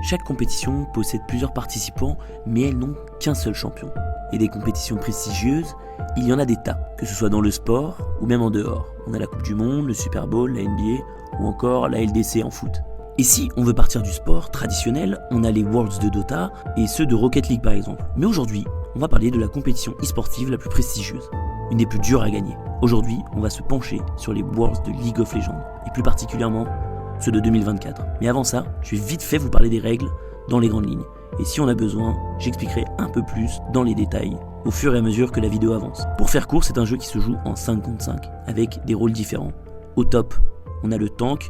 Chaque compétition possède plusieurs participants, mais elles n'ont qu'un seul champion. Et des compétitions prestigieuses, il y en a des tas, que ce soit dans le sport ou même en dehors. On a la Coupe du Monde, le Super Bowl, la NBA ou encore la LDC en foot. Et si on veut partir du sport traditionnel, on a les Worlds de Dota et ceux de Rocket League par exemple. Mais aujourd'hui, on va parler de la compétition e-sportive la plus prestigieuse, une des plus dures à gagner. Aujourd'hui, on va se pencher sur les Worlds de League of Legends, et plus particulièrement ceux de 2024. Mais avant ça, je vais vite fait vous parler des règles dans les grandes lignes. Et si on a besoin, j'expliquerai un peu plus dans les détails au fur et à mesure que la vidéo avance. Pour faire court, c'est un jeu qui se joue en 5 contre 5, avec des rôles différents. Au top, on a le tank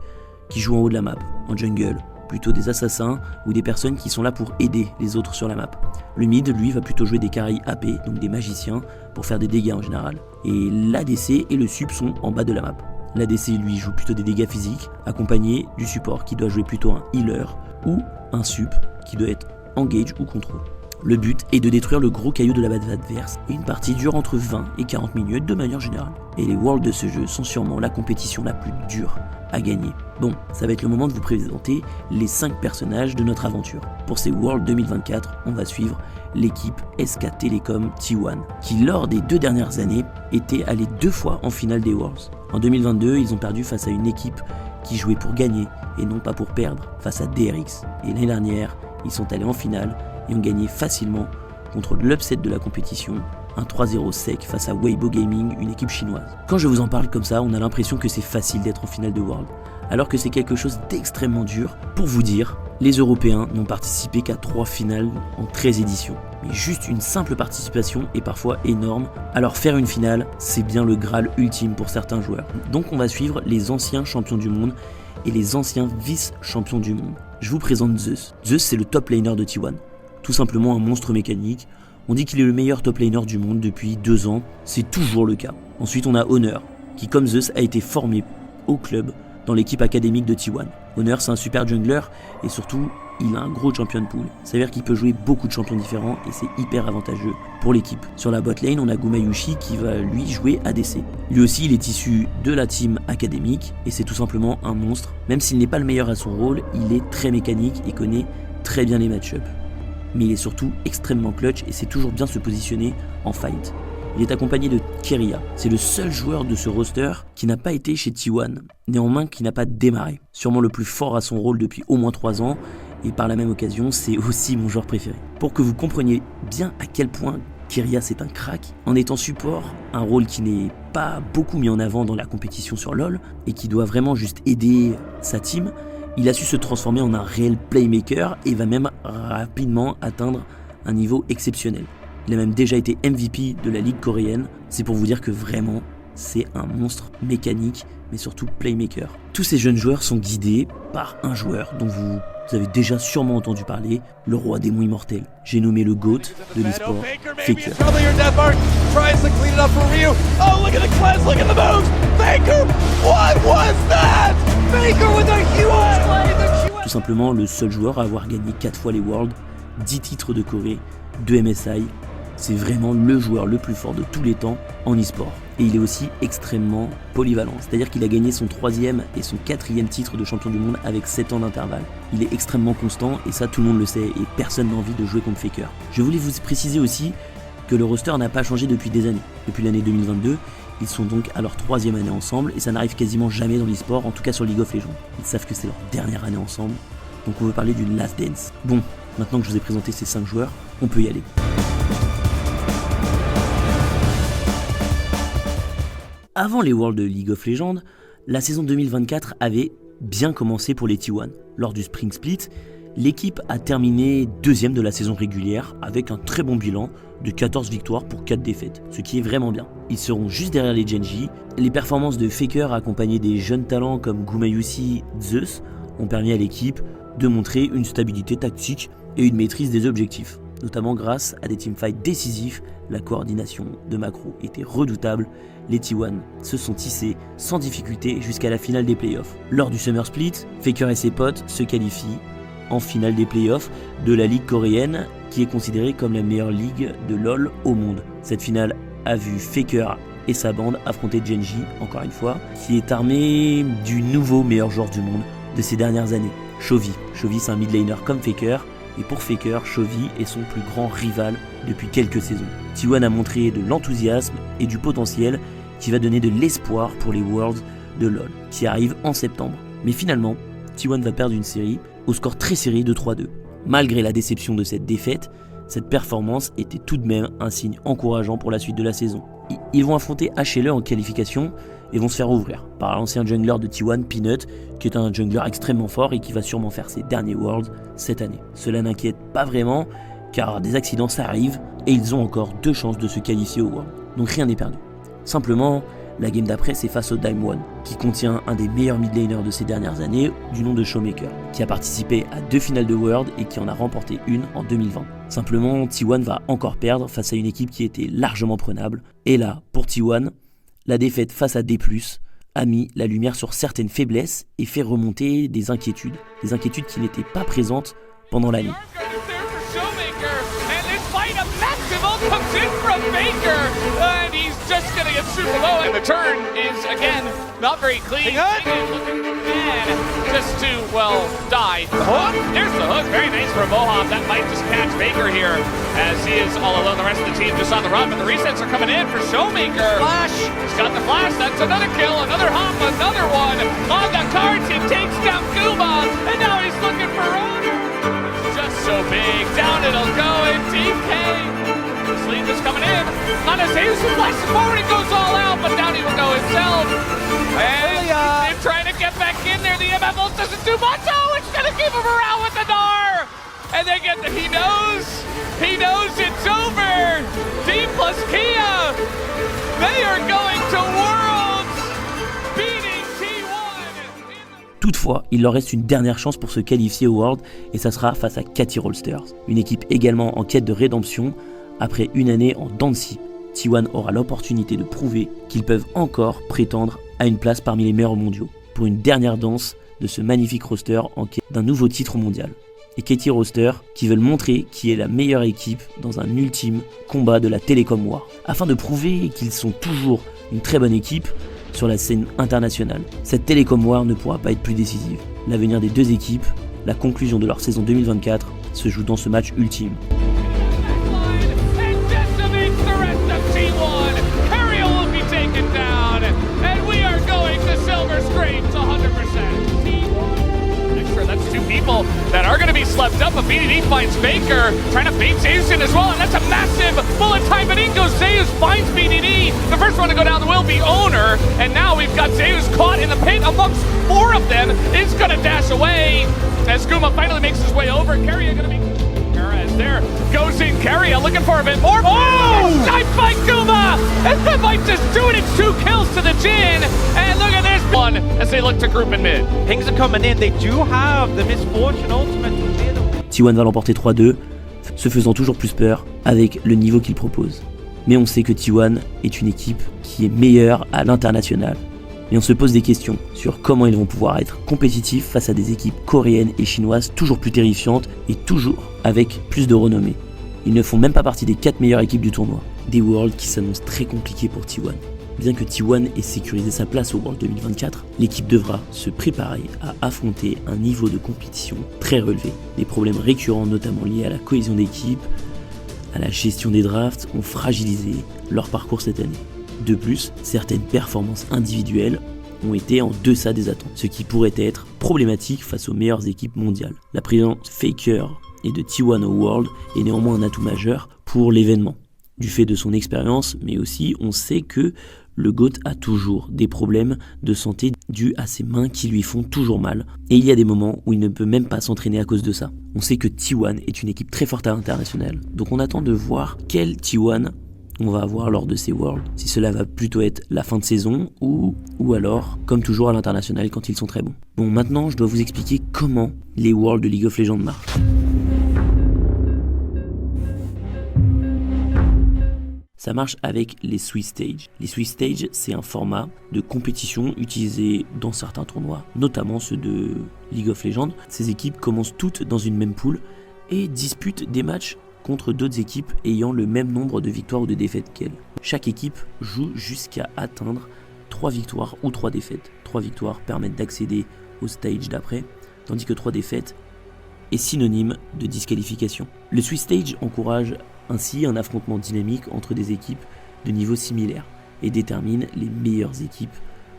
qui joue en haut de la map, en jungle, plutôt des assassins ou des personnes qui sont là pour aider les autres sur la map. Le mid, lui, va plutôt jouer des carry AP, donc des magiciens, pour faire des dégâts en général. Et l'ADC et le sup sont en bas de la map. L'ADC, lui, joue plutôt des dégâts physiques, accompagné du support qui doit jouer plutôt un healer ou un sup qui doit être engage ou contrôle. Le but est de détruire le gros caillou de la base adverse et une partie dure entre 20 et 40 minutes de manière générale. Et les Worlds de ce jeu sont sûrement la compétition la plus dure à gagner. Bon, ça va être le moment de vous présenter les 5 personnages de notre aventure. Pour ces Worlds 2024, on va suivre l'équipe SK Telecom T1, qui lors des 2 dernières années était allée 2 fois en finale des Worlds. En 2022, ils ont perdu face à une équipe qui jouait pour gagner et non pas pour perdre, face à DRX. Et l'année dernière, ils sont allés en finale et ont gagné facilement contre l'upset de la compétition, un 3-0 sec face à Weibo Gaming, une équipe chinoise. Quand je vous en parle comme ça, on a l'impression que c'est facile d'être en finale de World, alors que c'est quelque chose d'extrêmement dur. Pour vous dire, les Européens n'ont participé qu'à 3 finales en 13 éditions. Mais juste une simple participation est parfois énorme, alors faire une finale, c'est bien le Graal ultime pour certains joueurs. Donc on va suivre les anciens champions du monde et les anciens vice-champions du monde. Je vous présente Zeus. Zeus, c'est le top laner de T1. Tout simplement un monstre mécanique. On dit qu'il est le meilleur top laner du monde depuis 2 ans, c'est toujours le cas. Ensuite on a Honor, qui comme Zeus a été formé au club dans l'équipe académique de T1. Honor, c'est un super jungler et surtout il a un gros champion pool. Ça veut dire qu'il peut jouer beaucoup de champions différents et c'est hyper avantageux pour l'équipe. Sur la bot lane, on a Gumayusi qui va lui jouer ADC. Lui aussi il est issu de la team académique et c'est tout simplement un monstre. Même s'il n'est pas le meilleur à son rôle, il est très mécanique et connaît très bien les match-ups. Mais il est surtout extrêmement clutch et sait toujours bien se positionner en fight. Il est accompagné de Keria, c'est le seul joueur de ce roster qui n'a pas été chez T1, néanmoins qui n'a pas démarré. Sûrement le plus fort à son rôle depuis au moins 3 ans, et par la même occasion, c'est aussi mon joueur préféré. Pour que vous compreniez bien à quel point Keria c'est un crack, en étant support, un rôle qui n'est pas beaucoup mis en avant dans la compétition sur LoL, et qui doit vraiment juste aider sa team, il a su se transformer en un réel playmaker et va même rapidement atteindre un niveau exceptionnel. Il a même déjà été MVP de la ligue coréenne, c'est pour vous dire que vraiment, c'est un monstre mécanique, mais surtout playmaker. Tous ces jeunes joueurs sont guidés par un joueur dont vous avez déjà sûrement entendu parler, le roi démon immortel. J'ai nommé le GOAT de l'e-sport, Faker. Tout simplement le seul joueur à avoir gagné 4 fois les Worlds, 10 titres de Corée, 2 MSI. C'est vraiment le joueur le plus fort de tous les temps en e-sport. Et il est aussi extrêmement polyvalent, c'est-à-dire qu'il a gagné son 3e et son 4e titre de champion du monde avec 7 ans d'intervalle. Il est extrêmement constant et ça tout le monde le sait et personne n'a envie de jouer contre Faker. Je voulais vous préciser aussi que le roster n'a pas changé depuis des années. Depuis l'année 2022, ils sont donc à leur 3e année ensemble et ça n'arrive quasiment jamais dans l'e-sport, en tout cas sur League of Legends. Ils savent que c'est leur dernière année ensemble, donc on veut parler d'une last dance. Bon, maintenant que je vous ai présenté ces 5 joueurs, on peut y aller. Avant les Worlds de League of Legends, la saison 2024 avait bien commencé pour les T1. Lors du Spring Split, l'équipe a terminé 2e de la saison régulière avec un très bon bilan de 14 victoires pour 4 défaites, ce qui est vraiment bien. Ils seront juste derrière les Genji. Les performances de Faker accompagnées des jeunes talents comme Gumayusi, Zeus ont permis à l'équipe de montrer une stabilité tactique et une maîtrise des objectifs. Notamment grâce à des teamfights décisifs, la coordination de macro était redoutable. Les T1 se sont tissés sans difficulté jusqu'à la finale des playoffs. Lors du Summer Split, Faker et ses potes se qualifient en finale des playoffs de la ligue coréenne qui est considérée comme la meilleure ligue de LoL au monde. Cette finale a vu Faker et sa bande affronter Genji, encore une fois, qui est armé du nouveau meilleur joueur du monde de ces dernières années. Chovy. Chovy, c'est un mid laner comme Faker, et pour Faker, Chovy est son plus grand rival depuis quelques saisons. T1 a montré de l'enthousiasme et du potentiel qui va donner de l'espoir pour les Worlds de LoL, qui arrivent en septembre. Mais finalement, T1 va perdre une série au score très serré de 3-2. Malgré la déception de cette défaite, cette performance était tout de même un signe encourageant pour la suite de la saison. Ils vont affronter HLE en qualification et vont se faire ouvrir par l'ancien jungler de T1, Peanut, qui est un jungler extrêmement fort et qui va sûrement faire ses derniers Worlds cette année. Cela n'inquiète pas vraiment, car des accidents ça arrive et ils ont encore 2 chances de se qualifier au World. Donc rien n'est perdu. Simplement, la game d'après c'est face au Dime One, qui contient un des meilleurs mid laners de ces dernières années, du nom de Showmaker, qui a participé à 2 finales de World et qui en a remporté une en 2020. Simplement, T1 va encore perdre face à une équipe qui était largement prenable. Et là, pour T1, la défaite face à D+, a mis la lumière sur certaines faiblesses et fait remonter des inquiétudes qui n'étaient pas présentes pendant l'année. Comes in from Faker, and he's just gonna get super low, and the turn is, again, not very clean. And just to, well, die. The hook? There's the hook, very nice for Mohawk. That might just catch Faker here, as he is all alone. The rest of the team just on the run, but the resets are coming in for Showmaker. Flash! He's got the flash, that's another kill, another hop, another one. On the cards, he takes down Guma, and now he's looking for Honor. Just so big, down it'll go, and TK. Sleep is coming in. On a Zeus who flashes forward, he goes all out, but down he will go himself. And he's trying to get back in there. The MF ult doesn't do much. Oh, it's going to keep him around with the Gnar. And they get he knows it's over. D plus Kia. They are going to Worlds, beating T1. Toutefois, il leur reste une dernière chance pour se qualifier au World, et ça sera face à Catty Rollsters, une équipe également en quête de rédemption. Après une année en dents de scie, T1 aura l'opportunité de prouver qu'ils peuvent encore prétendre à une place parmi les meilleurs mondiaux, pour une dernière danse de ce magnifique roster en quête d'un nouveau titre mondial. Et Catty Roster qui veulent montrer qui est la meilleure équipe dans un ultime combat de la Telecom War, afin de prouver qu'ils sont toujours une très bonne équipe sur la scène internationale. Cette Telecom War ne pourra pas être plus décisive. L'avenir des deux équipes, la conclusion de leur saison 2024, se joue dans ce match ultime. That are going to be slept up, but BDD finds Faker, trying to bait Zeus in as well, and that's a massive bullet time, but in goes Zeus, finds BDD, the first one to go down will be Owner, and now we've got Zeus caught in the pit amongst 4 of them, is going to dash away, as Guma finally makes his way over, Keria going to be... As there goes in Keria, looking for a bit more. Oh! Dive by Guma! And that might just do it. It's 2 kills to the Jhin. And look at this one as they look to group in mid. Pings are coming in. They do have the Misfortune ultimate. T1 va l'emporter 3-2, se faisant toujours plus peur avec le niveau qu'il propose. Mais on sait que T1 est une équipe qui est meilleure à l'international. Et on se pose des questions sur comment ils vont pouvoir être compétitifs face à des équipes coréennes et chinoises toujours plus terrifiantes et toujours avec plus de renommée. Ils ne font même pas partie des 4 meilleures équipes du tournoi. Des Worlds qui s'annoncent très compliqués pour T1. Bien que T1 ait sécurisé sa place au World 2024, l'équipe devra se préparer à affronter un niveau de compétition très relevé. Des problèmes récurrents notamment liés à la cohésion d'équipe, à la gestion des drafts ont fragilisé leur parcours cette année. De plus, certaines performances individuelles ont été en deçà des attentes, ce qui pourrait être problématique face aux meilleures équipes mondiales. La présence Faker et de T1 au World est néanmoins un atout majeur pour l'événement, du fait de son expérience, mais aussi on sait que le GOAT a toujours des problèmes de santé dus à ses mains qui lui font toujours mal, et il y a des moments où il ne peut même pas s'entraîner à cause de ça. On sait que T1 est une équipe très forte à l'international, donc on attend de voir quel T1 on va avoir lors de ces Worlds, si cela va plutôt être la fin de saison ou alors, comme toujours à l'international quand ils sont très bons. Bon, maintenant je dois vous expliquer comment les Worlds de League of Legends marchent. Ça marche avec les Swiss Stage. Les Swiss Stage, c'est un format de compétition utilisé dans certains tournois, notamment ceux de League of Legends. Ces équipes commencent toutes dans une même poule et disputent des matchs contre d'autres équipes ayant le même nombre de victoires ou de défaites qu'elles. Chaque équipe joue jusqu'à atteindre 3 victoires ou 3 défaites. 3 victoires permettent d'accéder au stage d'après, tandis que 3 défaites est synonyme de disqualification. Le Swiss Stage encourage ainsi un affrontement dynamique entre des équipes de niveau similaire et détermine les meilleures équipes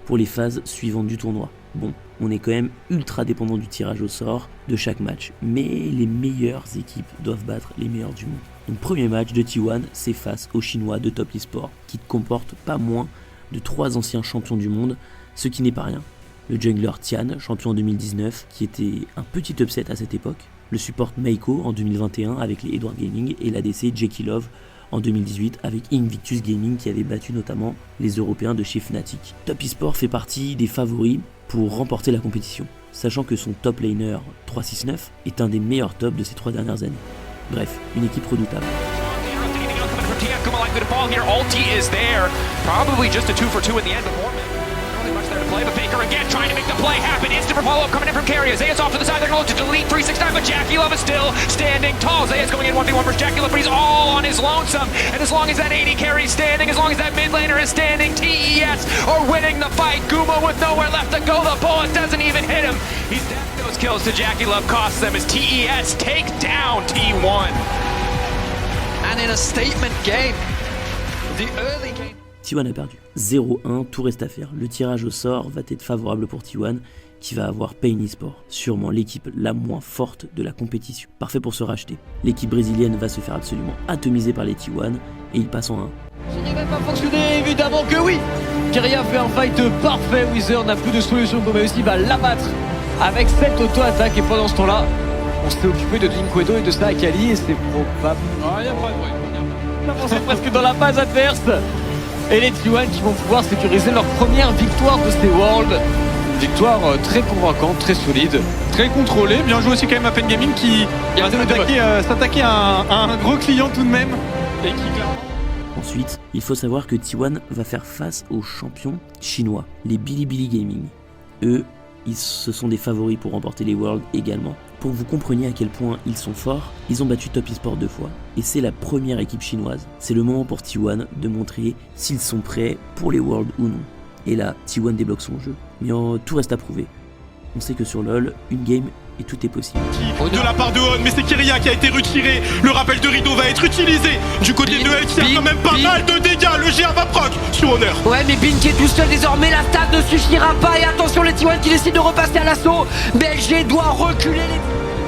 pour les phases suivantes du tournoi. Bon, on est quand même ultra dépendant du tirage au sort de chaque match, mais les meilleures équipes doivent battre les meilleurs du monde. Donc premier match de T1, c'est face aux Chinois de Top Esports, qui comportent pas moins de 3 anciens champions du monde, ce qui n'est pas rien. Le jungler Tian, champion en 2019, qui était un petit upset à cette époque. Le support Meiko en 2021 avec les Edward Gaming et l'ADC Jackie Love en 2018 avec Invictus Gaming qui avait battu notamment les Européens de chez Fnatic. Top Esports fait partie des favoris pour remporter la compétition, sachant que son top laner 369 est un des meilleurs tops de ces 3 dernières années. Bref, une équipe redoutable. Play, but Faker again trying to make the play happen. Instant follow-up coming in from Carry. Zayas off to the side. They're going to delete 369, but Jackie Love is still standing tall. Zayas going in 1v1 versus Jackie Love, but he's all on his lonesome. And as long as that AD carry is standing, as long as that mid laner is standing, TES are winning the fight. Guma with nowhere left to go. The bullet doesn't even hit him. He's dead. Those kills to Jackie Love costs them as TES take down T1. And in a statement game, the early game. T1 a perdu. 0-1, tout reste à faire. Le tirage au sort va être favorable pour T1, qui va avoir Pain Esports, sûrement l'équipe la moins forte de la compétition. Parfait pour se racheter. L'équipe brésilienne va se faire absolument atomiser par les T1 et ils passent en 1. Ça n'aurait pas fonctionné, évidemment que oui. Keria fait un fight parfait. Wizard n'a plus de solution, comme aussi va l'abattre avec cette auto-attaque. Et pendant ce temps-là, on s'est occupé de Linkwedo et de sa Akali et c'est probable. Ah, il n'y a pas de bruit. On avançait presque dans la base adverse. Et les T1 qui vont pouvoir sécuriser leur première victoire de ces Worlds. Victoire très convaincante, très solide. Très contrôlé, bien joué aussi quand même à Pain Gaming qui va s'attaquer à un gros client tout de même. Et qui clairement... Ensuite, il faut savoir que T1 va faire face aux champions chinois, les Bilibili Gaming. Eux, ce sont des favoris pour remporter les Worlds également. Pour que vous compreniez à quel point ils sont forts, ils ont battu Top Esports 2 fois. Et c'est la première équipe chinoise. C'est le moment pour T1 de montrer s'ils sont prêts pour les Worlds ou non. Et là, T1 débloque son jeu. Mais tout reste à prouver. On sait que sur LoL, une game et tout est possible. De la part de On, mais c'est Keria qui a été retiré. Le rappel de rideau va être utilisé du côté de L qui a quand même pas mal de dégâts. Le GR va proc sur Honor. Ouais, mais Bin qui est tout seul désormais, la stat ne suffira pas. Et attention, les T1 qui décident de repasser à l'assaut. BLG doit reculer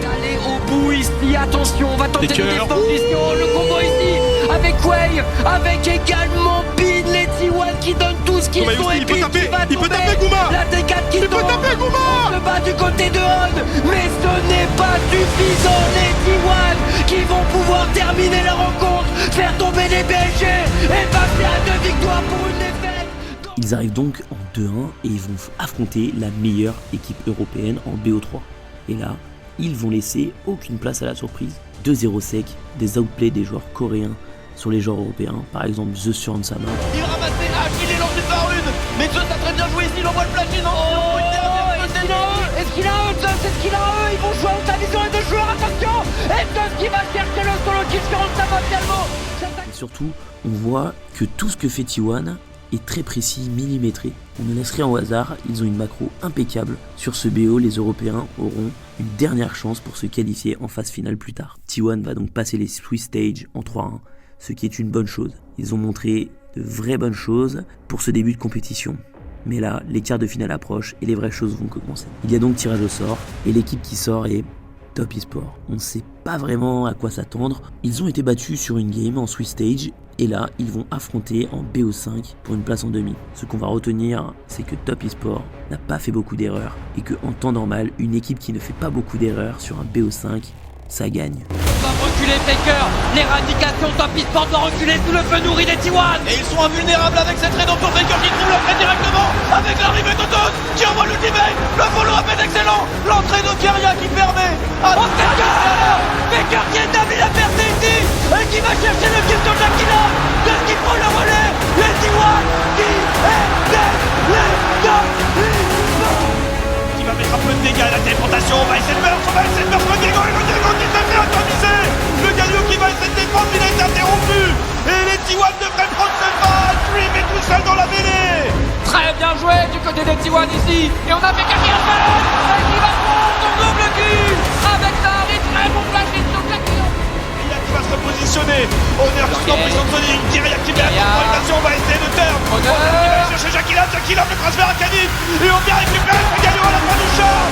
d'aller au bout ici. Attention, on va tenter de défendre ici. Oh, le combo ici avec Quay, avec également Bin. Les T1 qui donnent tout ce qu'ils sont. Et Bin qui va il peut taper Guma. La D4 qui tombe. On se bat du côté de On, mais ce n'est pas suffisant. Les T1 qui vont pouvoir terminer la rencontre, faire tomber les BLG et passer à 2 victoires pour une défaite. Ils arrivent donc en 2-1 et ils vont affronter la meilleure équipe européenne en BO3. Et là, ils vont laisser aucune place à la surprise. 2-0 sec, des outplays des joueurs coréens sur les joueurs européens, par exemple The sur Hansama. Il ramasse les haches, il est lancé par une. Mais Zeus a très bien joué ici, il envoie le platine. Est-ce qu'il a eux, Zeus? Est-ce qu'il a eux? Ils vont jouer en sa vision les 2 joueurs, attention. Et Zeus qui va chercher le solo kill sur Hansama également. Et surtout, on voit que tout ce que fait T1 est très précis, millimétré. On ne laisse rien au hasard, ils ont une macro impeccable. Sur ce BO, les Européens auront une dernière chance pour se qualifier en phase finale plus tard. T1 va donc passer les Swiss Stage en 3-1, ce qui est une bonne chose. Ils ont montré de vraies bonnes choses pour ce début de compétition. Mais là, les quarts de finale approchent et les vraies choses vont commencer. Il y a donc tirage au sort et l'équipe qui sort est Top Esports. On ne sait pas vraiment à quoi s'attendre. Ils ont été battus sur une game en Swiss Stage et là, ils vont affronter en BO5 pour une place en demi. Ce qu'on va retenir, c'est que Top Esports n'a pas fait beaucoup d'erreurs et qu'en temps normal, une équipe qui ne fait pas beaucoup d'erreurs sur un BO5, ça gagne. Va reculer Faker, l'éradication Top Esports doit reculer sous le feu nourri des T1. Et ils sont invulnérables avec cette raid pour Faker qui trouve le frais directement avec l'arrivée de Todd qui envoie l'ultimate. Le follow-up est excellent. L'entrée de Keria qui permet à Faker qui est établi la perte ici et qui va chercher le kill de Jackie Love. Qu'est-ce qui prend le relais? Les T1 qui Qui va mettre un peu de dégâts à la téléportation. Va essayer de meurtre, le Diego qui se fait atomiser. Le Galio qui va essayer de défendre, il a été interrompu. Et les T1 devraient prendre ce fight. Dream est tout seul dans la mêlée. Très bien joué du côté des T1 ici. Et on a fait Keria qui va prendre Honor qui s'en prise en zoning, Kyria qui met la confrontation, on va essayer de terme. Honor qui va aller chercher Jackie Love, le transfert à Khalid, et on vient récupérer le gagnant à la fin du champ.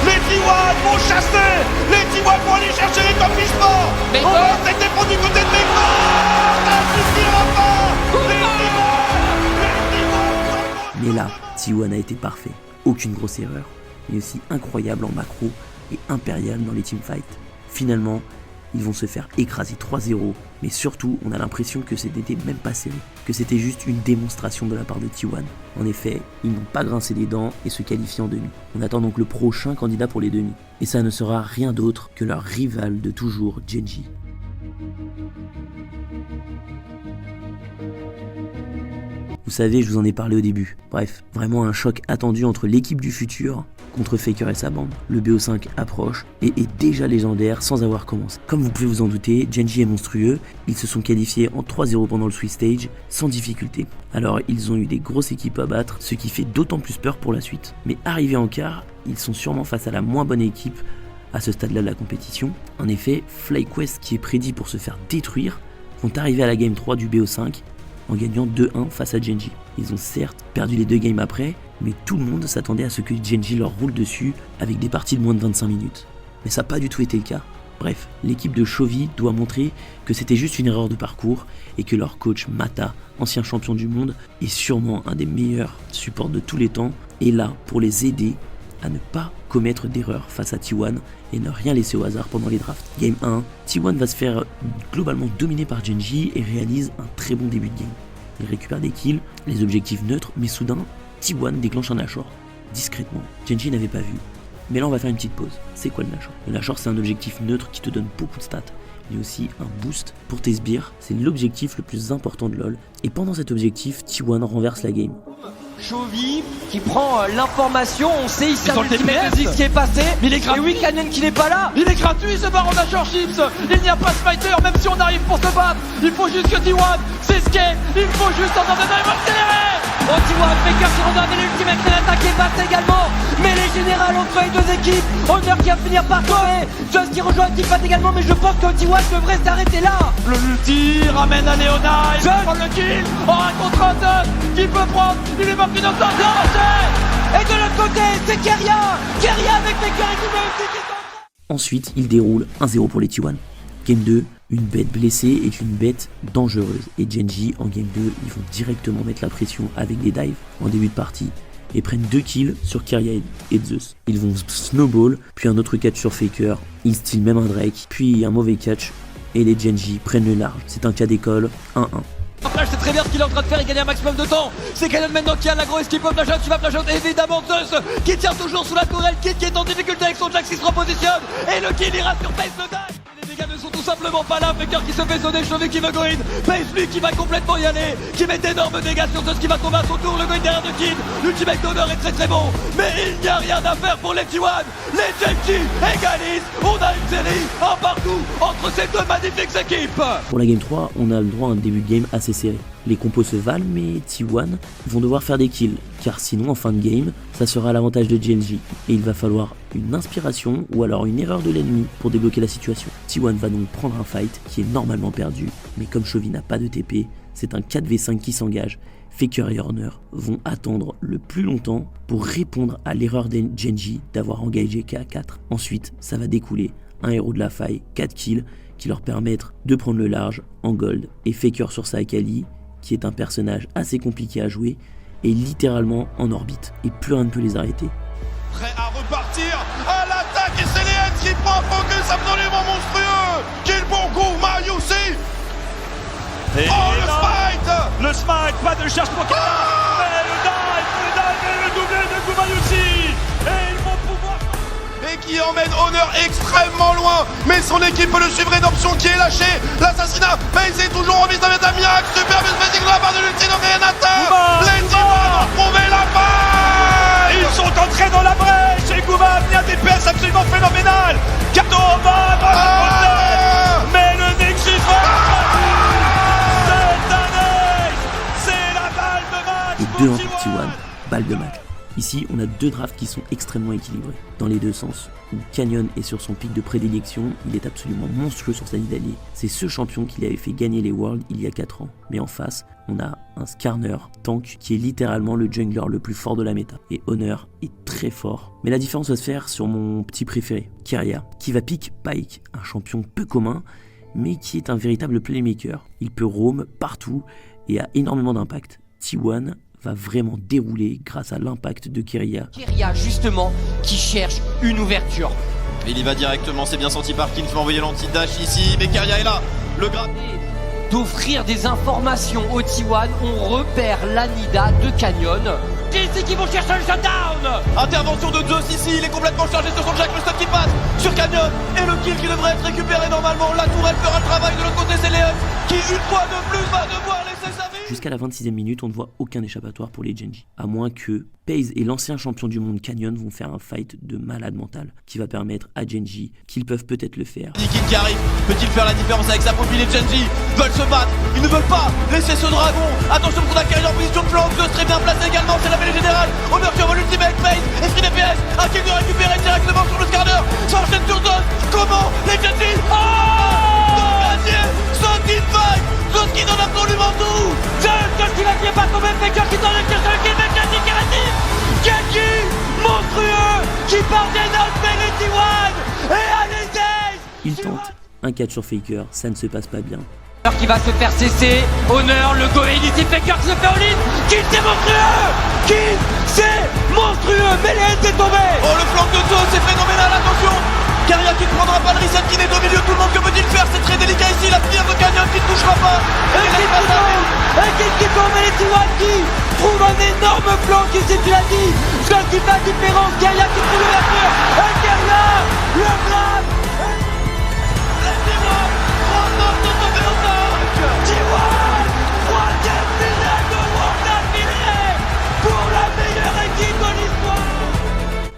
Les T1 vont chasser, les T1 vont aller chercher les top sport. On va essayer de défendre du côté de Baker. Ça suffira pas. Mais là, T1 a été parfait. Aucune grosse erreur, mais aussi incroyable en macro et impérial dans les teamfights. Finalement, ils vont se faire écraser 3-0, mais surtout, on a l'impression que ce n'était même pas serré, que c'était juste une démonstration de la part de T1. En effet, ils n'ont pas grincé les dents et se qualifient en demi. On attend donc le prochain candidat pour les demi, et ça ne sera rien d'autre que leur rival de toujours, Gen.G. Vous savez, je vous en ai parlé au début. Bref, vraiment un choc attendu entre l'équipe du futur contre Faker et sa bande. Le BO5 approche et est déjà légendaire sans avoir commencé. Comme vous pouvez vous en douter, Gen.G est monstrueux. Ils se sont qualifiés en 3-0 pendant le Swiss Stage sans difficulté. Alors ils ont eu des grosses équipes à battre, ce qui fait d'autant plus peur pour la suite. Mais arrivés en quart, ils sont sûrement face à la moins bonne équipe à ce stade-là de la compétition. En effet, FlyQuest, qui est prédit pour se faire détruire, vont arriver à la Game 3 du BO5 en gagnant 2-1 face à Gen.G. Ils ont certes perdu les 2 games après, mais tout le monde s'attendait à ce que Gen.G leur roule dessus avec des parties de moins de 25 minutes. Mais ça n'a pas du tout été le cas. Bref, l'équipe de Chovy doit montrer que c'était juste une erreur de parcours et que leur coach Mata, ancien champion du monde, est sûrement un des meilleurs supports de tous les temps, est là pour les aider à ne pas commettre d'erreurs face à T1 et ne rien laisser au hasard pendant les drafts. Game 1, T1 va se faire globalement dominer par Gen.G et réalise un très bon début de game. Il récupère des kills, les objectifs neutres, mais soudain, T1 déclenche un Nashor, discrètement. Gen.G n'avait pas vu. Mais là on va faire une petite pause. C'est quoi le Nashor? Le Nashor, c'est un objectif neutre qui te donne beaucoup de stats, mais aussi un boost pour tes sbires. C'est l'objectif le plus important de LoL. Et pendant cet objectif, T1 renverse la game. Chovy qui prend l'information, on sait ici un ultimate de Ziggs qui est passé, mais il est gratuit. Et oui, Canyon qui n'est pas là. Il est gratuit ce baron Nashor Chips. Il n'y a pas de fighter, même si on arrive pour se battre. Il faut juste que T1 s'escape. Il faut juste en accélérer. Oh, T1, Faker qui redonne l'ultimate, mais l'attaque est basse également. Mais les générales entre les deux équipes. Honor qui va finir par tomber. Just qui rejoint le teamfight également, mais je pense que T1 devrait s'arrêter là. Le multi ramène à Leona. Il prend le kill. Oh, un contre un qui peut prendre. Il est marqué dans le temps. Et de l'autre côté, c'est Keria avec Faker et qui Ensuite, il déroule 1-0 pour les T1. Game 2, une bête blessée est une bête dangereuse. Et Gen.G en Game 2, ils vont directement mettre la pression avec des dives en début de partie et prennent 2 kills sur Keria et Zeus. Ils vont snowball, puis un autre catch sur Faker, ils steal même un Drake, puis un mauvais catch et les Gen.G prennent le large. C'est un cas d'école, 1-1. Flash, c'est très bien ce qu'il est en train de faire, il gagne un maximum de temps. C'est Cannon maintenant qui a l'agro, est-ce qu'il peut flash out? Tu vas flash out évidemment Zeus qui tient toujours sous la tourelle, Kid qui est en difficulté avec son Jax qui se repositionne. Et le kill ira sur Pace le die. Les dégâts ne sont tout simplement pas là. Faker qui se fait zoner, Chovy qui veut go in. Pace lui qui va complètement y aller, qui met d'énormes dégâts sur Zeus qui va tomber à son tour. Le go in derrière de Kid, l'ultimate d'Honor est très très bon. Mais il n'y a rien à faire pour les T1. Les Gen.G égalisent. On a une série un partout entre ces deux magnifiques équipes. Pour la Game 3, on a le droit à un début de game assez serré. Les compos se valent, mais T1 vont devoir faire des kills, car sinon en fin de game, ça sera à l'avantage de Gen.G. Et il va falloir une inspiration ou alors une erreur de l'ennemi pour débloquer la situation. T1 va donc prendre un fight qui est normalement perdu, mais comme Chovy n'a pas de TP, c'est un 4v5 qui s'engage. Faker et Honor vont attendre le plus longtemps pour répondre à l'erreur de Gen.G d'avoir engagé K4. Ensuite, ça va découler un héros de la faille, 4 kills, qui leur permettent de prendre le large en gold. Et Faker sur sa Akali, qui est un personnage assez compliqué à jouer, est littéralement en orbite, et plus rien ne peut les arrêter. Prêt à repartir à l'attaque, et c'est Léens qui prend un focus absolument monstrueux. Quel bon coup, Mariussi. Et oh, le smite, pas de charge pour Keria. Mais le dive et le doublé de Gumayusi. Et ils vont pouvoir... Et qui emmène Honor extrêmement loin. Mais son équipe peut le suivre, Rédemption qui est lâché. L'assassinat, mais il est toujours en vis avec Amiax. Superbe spacing de la part de l'ulti de Renata. Les T1 ont trouvé la faille. Ils sont entrés dans la brèche. Et Guma a mis un DPS absolument phénoménal. Carton en bas, mais le Nexus va... Et 2-1 pour T1, balle de match. Ici, on a deux drafts qui sont extrêmement équilibrés, dans les deux sens. Où Canyon est sur son pic de prédilection, il est absolument monstrueux sur sa ligne d'alliés. C'est ce champion qui lui avait fait gagner les Worlds il y a 4 ans. Mais en face, on a un Skarner, tank, qui est littéralement le jungler le plus fort de la méta. Et Honor est très fort. Mais la différence va se faire sur mon petit préféré, Keria, qui va pick Pyke, un champion peu commun, mais qui est un véritable playmaker. Il peut roam partout et a énormément d'impact. T1 va vraiment dérouler grâce à l'impact de Keria. Keria justement qui cherche une ouverture. Il y va directement, c'est bien senti par King qui va envoyer l'anti-dash ici, mais Keria est là. Le grab. D'offrir des informations au T1, on repère l'Anida de Canyon. Ici qui vont chercher le shutdown. Intervention de Zeus ici, il est complètement chargé sur son jack, le stun qui passe sur Canyon et le kill qui devrait être récupéré normalement. La tourelle fera le travail, de l'autre côté c'est Leon qui une fois de plus va devoir laisser sa vie. Jusqu'à la 26e minute, on ne voit aucun échappatoire pour les Gen.G. À moins que Paze et l'ancien champion du monde Canyon vont faire un fight de malade mental qui va permettre à Gen.G qu'ils peuvent peut-être le faire. King qui arrive, peut-il faire la différence avec sa profil? Les Gen.G veulent se battre, ils ne veulent pas laisser ce dragon. Attention pour la carrière en position de flanc, Zeus très bien placé également, c'est la mêlée générale. Honor qui envoie l'ultimate, Paze, esprit DPS, un kill de récupérer directement sur le Skarner. Ça enchaîne sur Zeus, comment les Gen.G ce team fight, Zeus qui donne absolument tout. Zeus qui va pas tomber, Faker qui donne le kill sur le kill, mais Gen.G qui réussit. Gen.G monstrueux qui part des notes vers T1 et allez Il tente un catch sur Faker, ça ne se passe pas bien. Qui va se faire cesser. Honor, le go initié, Faker qui se fait all-in. Kill, c'est monstrueux. Kill, c'est monstrueux. Mélène est tombé. Oh, le flanc de Zeus, c'est phénoménal, attention. Keria qui ne prendra pas le reset, qui est au milieu, tout le monde, que peut-il faire? C'est très délicat ici, la prière de Canyon qui ne touchera pas. Et qui tombe, et les T1 qui trouve un énorme flanc qui c'est tu l'as dit. Ce qui fait la différence, Keria qui trouve l'ouverture. Et Keria, le grab. Les T1 remportent de tomber au tank. T1, troisième finale de World d'affilée pour la meilleure équipe de l'histoire.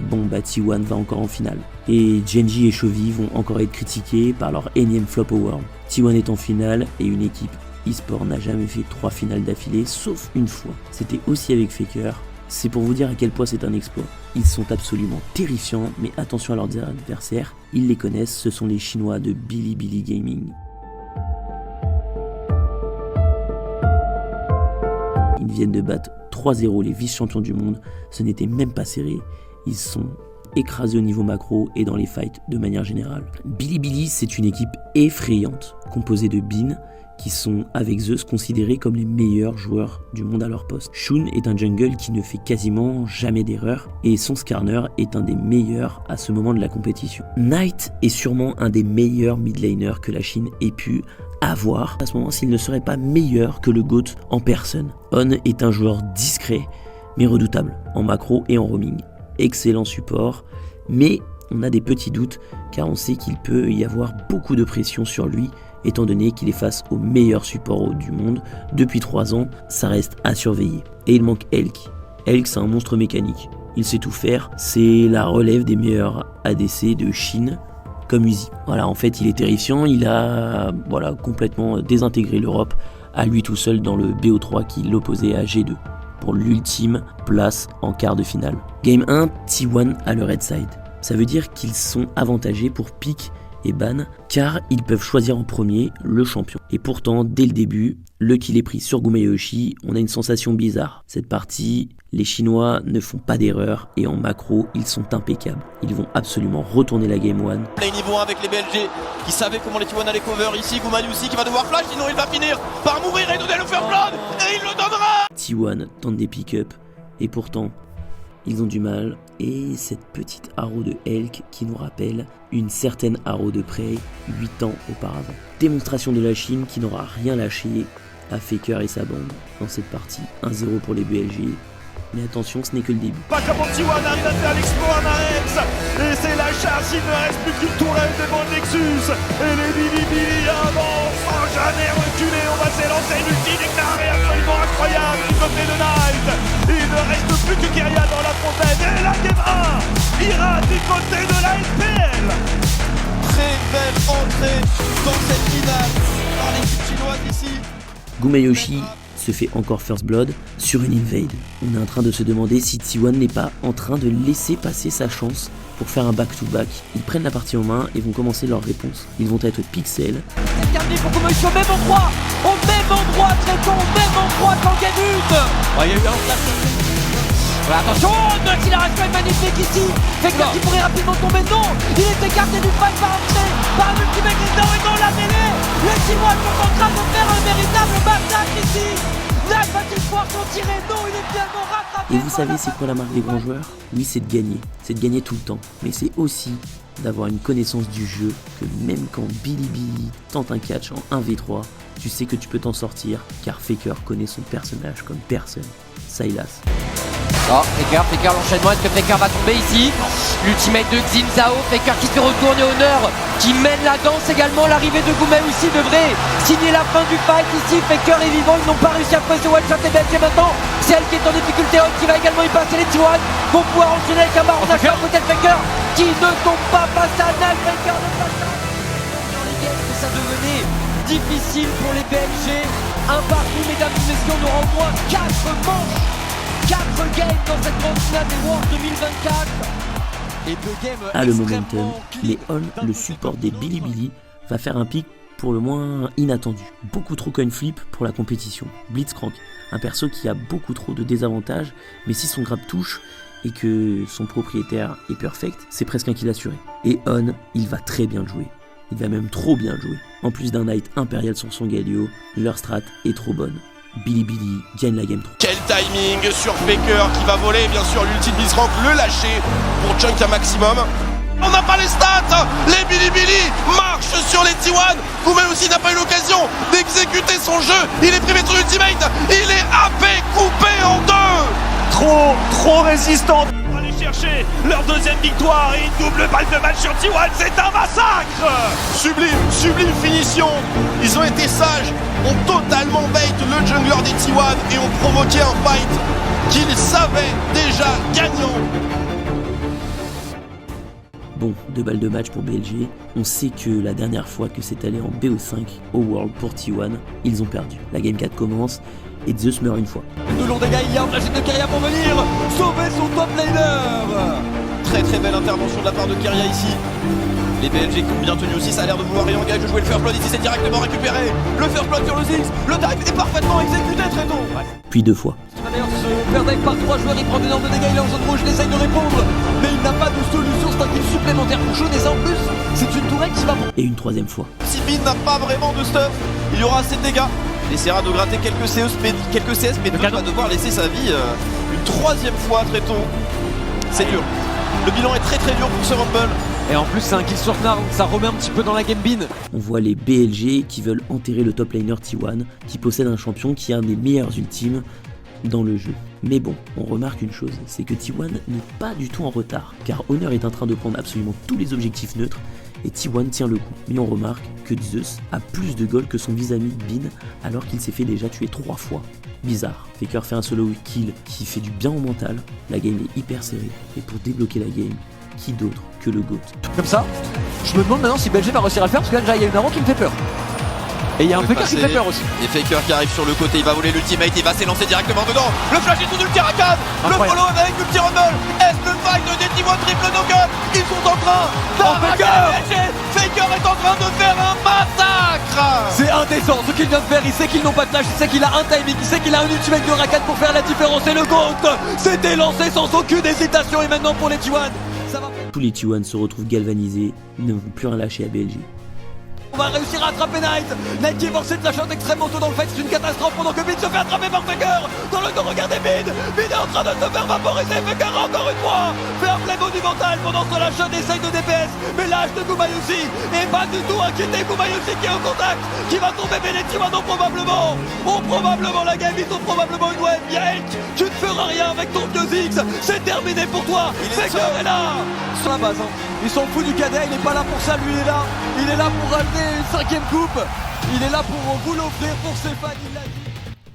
Bon bah T1 va encore en finale. Et Gen.G et Chovy vont encore être critiqués par leur énième flop au World. T1 est en finale et une équipe e-sport n'a jamais fait 3 finales d'affilée sauf une fois. C'était aussi avec Faker. C'est pour vous dire à quel point c'est un exploit. Ils sont absolument terrifiants, mais attention à leurs adversaires, ils les connaissent, ce sont les Chinois de Bilibili Gaming. Ils viennent de battre 3-0 les vice-champions du monde, ce n'était même pas serré, ils sont écrasés au niveau macro et dans les fights de manière générale. Bilibili, c'est une équipe effrayante, composée de Bin, qui sont avec Zeus considérés comme les meilleurs joueurs du monde à leur poste. Shun est un jungle qui ne fait quasiment jamais d'erreur et son Skarner est un des meilleurs à ce moment de la compétition. Knight est sûrement un des meilleurs mid laners que la Chine ait pu avoir à ce moment s'il ne serait pas meilleur que le GOAT en personne. On est un joueur discret mais redoutable en macro et en roaming. Excellent support, mais on a des petits doutes car on sait qu'il peut y avoir beaucoup de pression sur lui étant donné qu'il est face au meilleur support du monde depuis 3 ans, ça reste à surveiller. Et il manque Elk. Elk c'est un monstre mécanique, il sait tout faire, c'est la relève des meilleurs ADC de Chine comme Uzi. Voilà, en fait il est terrifiant, il a complètement désintégré l'Europe à lui tout seul dans le BO3 qui l'opposait à G2 pour l'ultime place en quart de finale. Game 1, T1 à le red side. Ça veut dire qu'ils sont avantagés pour pick et ban car ils peuvent choisir en premier le champion. Et pourtant, dès le début, le kill est pris sur Gumayushi, on a une sensation bizarre. Cette partie, les Chinois ne font pas d'erreur et en macro, ils sont impeccables. Ils vont absolument retourner la game 1. Et niveau 1 avec les BLG qui savaient comment les T1 allaient cover ici. Gumayushi qui va devoir flash, sinon il va finir par mourir et donner le first blood et il le donnera. T1 tente des pick-up et pourtant, ils ont du mal, et cette petite Arrow de Elk qui nous rappelle une certaine Arrow de Prey 8 ans auparavant. Démonstration de la Chine qui n'aura rien lâché à Faker et sa bande dans cette partie. 1-0 pour les BLG, mais attention, ce n'est que le début. Pas comment T1 arrive à faire l'exploit Narex, et c'est la charge, il ne reste plus qu'une tourelle devant le Nexus, et les Bilibili avancent sans jamais reculer, on va s'élancer une ulti déclarée absolument incroyable du côté de Knight. Il ne reste plus que Keria dans la fontaine, et la game 1 ira du côté de la SPL. Très belle entrée dans cette finale par l'équipe chinoise ici. Gumayushi se fait encore first blood sur une invade. On est en train de se demander si T1 n'est pas en train de laisser passer sa chance pour faire un back-to-back. Ils prennent la partie en main et vont commencer leur réponse. Ils vont être pixel. C'est terminé pour Kumo ici au même endroit, Tréton, au même endroit qu'en game 1. Il y a eu un flash. Voilà, attention, Nox, il a resté magnifique ici. Faker qui pourrait rapidement tomber, non. Il est écarté du fight par un ultimate leader et non la mêlée. Les T1 sont en train de faire un véritable massacre ici. Knight va-t-il pouvoir s'en tirer? Non, il est finalement rattrapé. Et vous savez c'est quoi la marque des grands joueurs? Oui, c'est de gagner. C'est de gagner tout le temps. Mais c'est aussi d'avoir une connaissance du jeu que même quand Bilibili tente un catch en 1v3, tu sais que tu peux t'en sortir car Faker connaît son personnage comme personne. Sylas. Oh, Faker, l'enchaînement, est-ce que Faker va tomber ici? L'ultimate de Xin Zhao, Faker qui se retourne et Honor qui mène la danse également. L'arrivée de Goumet aussi devrait signer la fin du fight ici. Faker est vivant, ils n'ont pas réussi à faire ce one-shot et BLG maintenant. C'est elle qui est en difficulté, Hon qui va également y passer. Les T1 vont pouvoir enchaîner avec un baron d'achat peut-être Faker qui ne tombe pas face à Knight. Faker ne passe pas. Dans les games, ça devenait difficile pour les BLG. Un partout, mesdames et messieurs, on aura au moins 4 manches. 4 games dans cette grande finale des Worlds 2024. Et 2 games le momentum, mais On, le support des Bilibili, va faire un pic pour le moins inattendu. Beaucoup trop coin flip pour la compétition. Blitzcrank, un perso qui a beaucoup trop de désavantages, mais si son grab touche et que son propriétaire est perfect, c'est presque un kill assuré. Et On, il va très bien jouer. Il va même trop bien jouer. En plus d'un Knight impérial sur son Galio, leur strat est trop bonne. Bilibili gagne la game 3. Quel timing sur Faker qui va voler bien sûr l'ultime Blitzcrank, le lâcher pour chunk un maximum. On n'a pas les stats. Les Bilibili marchent sur les T1. Goumet aussi n'a pas eu l'occasion d'exécuter son jeu. Il est privé de son ultimate. Il est happé, coupé en deux. Trop résistant. On va aller chercher leur deuxième victoire et une double balle de match sur T1. C'est un massacre. Sublime finition. Ils ont été sages, ont totalement bait le jungler des T1 et ont provoqué un fight qu'ils savaient déjà gagnant. Bon, 2 balles de match pour BLG. On sait que la dernière fois que c'est allé en BO5 au World pour T1, ils ont perdu. La game 4 commence et Zeus meurt une fois. De long dégâts, il y a un flash de Keria pour venir sauver son top laner. Très belle intervention de la part de Keria ici. Les BLG qui ont bien tenu aussi, ça a l'air de vouloir réengager de jouer le first blood ici, c'est directement récupéré. Le first blood sur le Ziggs, le dive est parfaitement exécuté très tôt. Puis 2 fois. D'ailleurs se faire dive par 3 joueurs, il prend d'énormes dégâts, il est en zone rouge, il essaye de répondre. Mais il n'a pas de solution, c'est un kill supplémentaire pour Shawn et ça en plus, c'est une tourette qui va... Et une 3e fois. Si Bin n'a pas vraiment de stuff, il y aura assez de dégâts. Il essaiera de gratter quelques CS, mais Bin va devoir laisser sa vie une 3e fois très tôt. C'est dur. Le bilan est très dur pour ce Rumble. Et en plus c'est un kill sur Gnar, donc ça remet un petit peu dans la game bin. On voit les BLG qui veulent enterrer le top laner T1, qui possède un champion qui est un des meilleurs ultimes dans le jeu. Mais bon, on remarque une chose, c'est que T1 n'est pas du tout en retard, car Honor est en train de prendre absolument tous les objectifs neutres, et T1 tient le coup. Mais on remarque que Zeus a plus de gold que son vis-à-vis Bin, alors qu'il s'est fait déjà tuer 3 fois. Bizarre. Faker fait un solo kill qui fait du bien au mental, la game est hyper serrée, et pour débloquer la game, qui d'autre que le GOAT. Comme ça, je me demande maintenant si BLG va réussir à le faire, parce que là déjà il y a une arme qui me fait peur. Et il y a un Faker qui me fait peur aussi. Et Faker qui arrive sur le côté, il va voler l'ultimate, il va s'élancer directement dedans. Le flash est sous l'ulti Rakan. Le follow avec le petit rumble. Est-ce le fight de T1 triple knock-up? Ils sont en train d'arracher. Faker est en train de faire un massacre. C'est indécent ce qu'il vient de faire. Il sait qu'ils n'ont pas de flash, il sait qu'il a un timing, il sait qu'il a un ultimate de Rakan pour faire la différence. Et le GOAT s'était lancé sans aucune hésitation. Et maintenant pour les T1, ça va. Tous les T1 se retrouvent galvanisés, ils ne vont plus rien lâcher à BLG. On va réussir à attraper Knight. Knight qui est forcé de lâcher extrêmement tôt dans le fight. C'est une catastrophe pendant que Bin se fait attraper par Faker. Dans le dos, regardez Bin. Bin est en train de se faire vaporiser. Faker encore une fois fait un play monumental pendant ce lâche essaye de DPS. Mais lâche de Gumayusi est pas du tout inquiété. Gumayusi qui est au contact, qui va tomber. Mais les T1 ont probablement la game. Ils ont probablement une web. Yank, tu ne feras rien avec ton vieux Ziggs. C'est terminé pour toi. Faker est là sur la base. Il s'en fout du cadet. Il n'est pas là pour ça. Lui il est là. Il est là pour ramener une 5e coupe. Il est là pour vous l'offrir pour ses fans.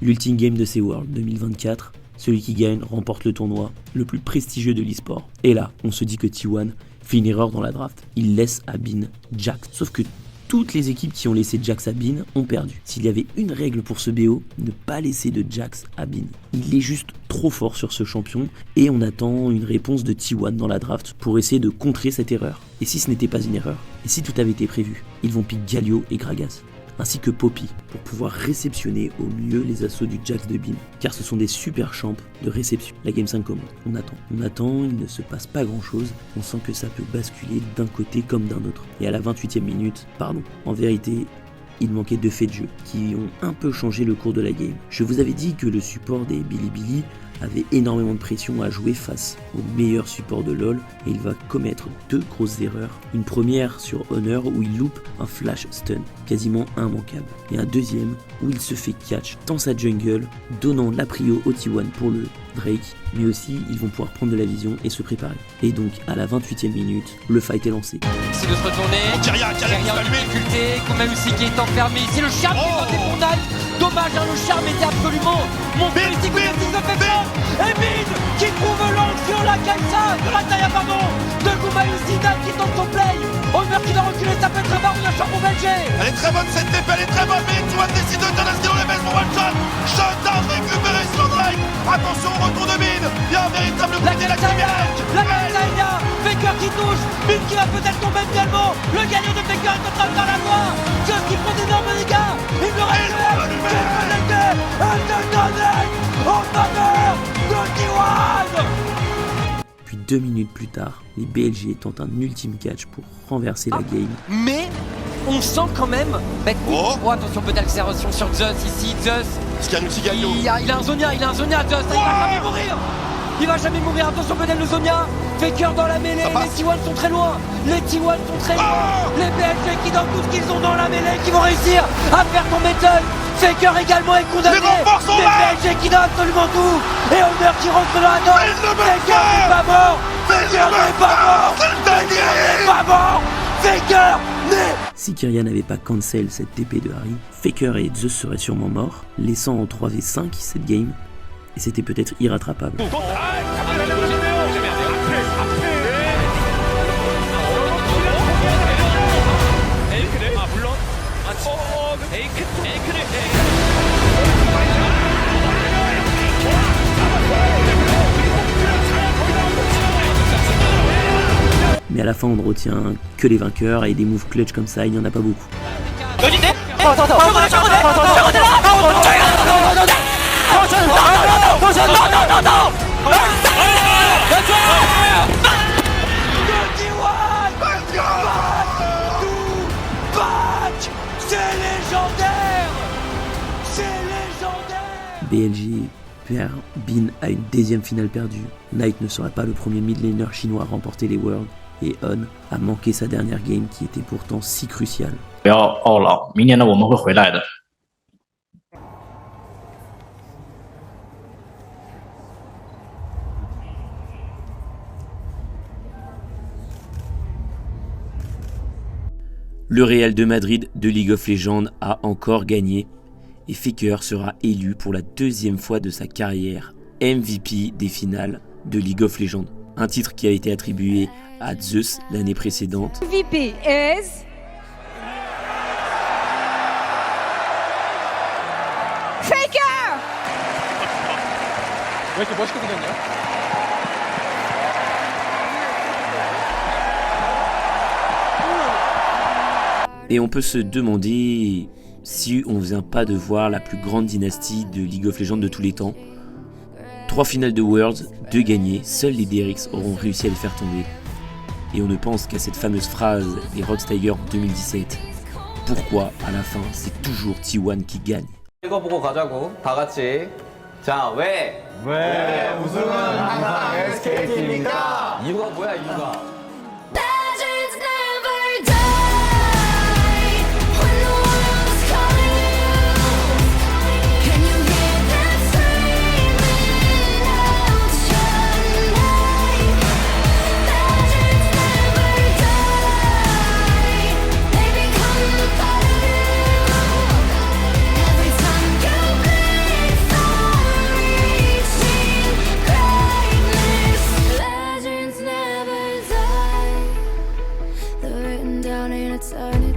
L'ultime game de ces Worlds 2024, celui qui gagne remporte le tournoi le plus prestigieux de l'e-sport. Et là, on se dit que T1 fait une erreur dans la draft. Il laisse à Bin Jax. Sauf que Toutes les équipes qui ont laissé Jax à Bean ont perdu. S'il y avait une règle pour ce BO, ne pas laisser de Jax à Bean. Il est juste trop fort sur ce champion et on attend une réponse de T1 dans la draft pour essayer de contrer cette erreur. Et si ce n'était pas une erreur, et si tout avait été prévu, ils vont pick Galio et Gragas, ainsi que Poppy, pour pouvoir réceptionner au mieux les assauts du Jax de Bean, car ce sont des super champs de réception. La Game 5 commence, on attend, il ne se passe pas grand chose, on sent que ça peut basculer d'un côté comme d'un autre. Et à la 28e minute, en vérité, il manquait 2 faits de jeu, qui ont un peu changé le cours de la game. Je vous avais dit que le support des Bilibili avait énormément de pression à jouer face au meilleur support de LoL et il va commettre 2 grosses erreurs. Une première sur Honor où il loupe un flash stun, quasiment immanquable. Et un deuxième où il se fait catch dans sa jungle, donnant la prio au T1 pour le Drake, mais aussi ils vont pouvoir prendre de la vision et se préparer. Et donc à la 28e minute, le fight est lancé. C'est de se retourner, Kyria en difficulté, quand même aussi qui est enfermé ici, le charme qui est tenté pour Knight. Dommage, le charme était absolument monté ici, Et Bean qui trouve l'angle sur la Kaisa, de la Taya pardon, de Gumayusi, Knight qui tente son play. Homer qui doit reculer, ça peut être un baron de champ pour Belgier. Elle est très bonne cette TP, elle est très bonne, mais T1 décide de donner dans les messes pour one shot. Shutdown récupéré sur Drake. Attention au retour de Bean, il y a un véritable coup d'activation. La Kaisa, Faker qui touche, Bean qui va peut-être tomber également. Le gagnant de Faker est en train de faire la loi. Just qui prend d'énormes dégâts. Il me reste en faveur de T1. Puis 2 minutes plus tard, les BLG tentent un ultime catch pour renverser la game. Mais on sent quand même. Oh, attention, peut-être accélération sur Zeus ici. Zeus. Est-ce qu'il y a un outil Galio? Il a un Zonia, Zeus. Il va jamais mourir. Attention, peut-être le Zonia. Faker dans la mêlée. Les T1 sont très loin. Les BLG qui donnent tout ce qu'ils ont dans la mêlée, qui vont réussir à faire tomber Zeus. Faker également est condamné. Les BLG qui donnent absolument tout. Et Honor qui rentre dans la danse. Faker n'est pas mort. Faker n'est. Si Kyria n'avait pas cancel cette TP de Harry, Faker et Zeus seraient sûrement morts, laissant en 3v5 cette game, et c'était peut-être irrattrapable. Mais à la fin on ne retient que les vainqueurs et des moves clutch comme ça il n'y en a pas beaucoup. C'est légendaire. BLG perd, Bean a une deuxième finale perdue, Knight ne sera pas le premier mid laner chinois à remporter les Worlds, et On a manqué sa dernière game qui était pourtant si cruciale. 不要懊恼，明年呢我们会回来的。 Le Real de Madrid de League of Legends a encore gagné et Faker sera élu pour la deuxième fois de sa carrière MVP des finales de League of Legends. Un titre qui a été attribué à Zeus l'année précédente. MVP is Faker. Et on peut se demander si on vient pas de voir la plus grande dynastie de League of Legends de tous les temps. 3 finales de Worlds, 2 gagnées, seuls les DRX auront réussi à les faire tomber. Et on ne pense qu'à cette fameuse phrase des Rox Tiger en 2017. Pourquoi, à la fin, c'est toujours T1 qui gagne? 이거 보고 가자고 다 같이. 자, 왜 우승은 항상 SKT입니까? 이유가 뭐야, 이유가? Legends never die when the world's calling you. Can you hear them screaming out your name? Legends never die. They become a part of you. Every time you bleed from reaching greatness. Legends never die. They're written down in eternity.